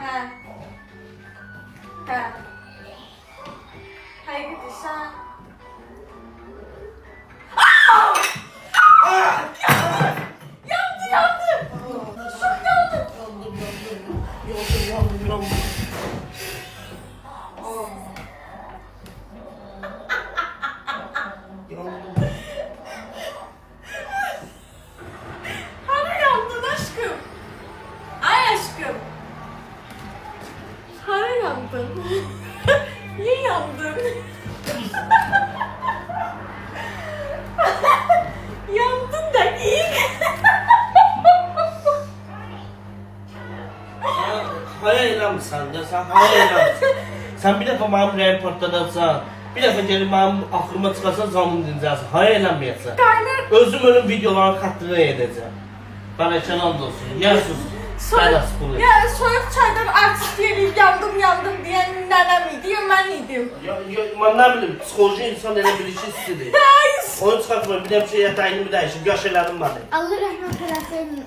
Hə. Hə. Həqiqətən. Yandı, yandı. Çok yandı. Yandım. Hani yandın aşkım? Ay aşkım. Hani yandın? Niye yandın? Yandın da ilk. Hayal eləmirsən də, sən hayal eləmirsən. Sən bir dəfə mənim rəyim partladacaqsan, bir dəfə gəlib mənim axırıma çıxarsan, zamını dincəlsən, hayal eləməyəcəksən. Qaynar. Özüm ölüm videoların xəttini edəcəm. Bəlkə and olsun, yer sus. Bəlas pulu. Ya soyuq çaydan artist yeriyib yandım diyen nənəm idi, ya mən idim. Mən nə bilim, psixoloji insan elə bir işi istidir. Hayır. Onu çıxartmıyorum, bir də bir şey yatağını dəyişib, yaş elədim məni. Allah rəhmət eləsin.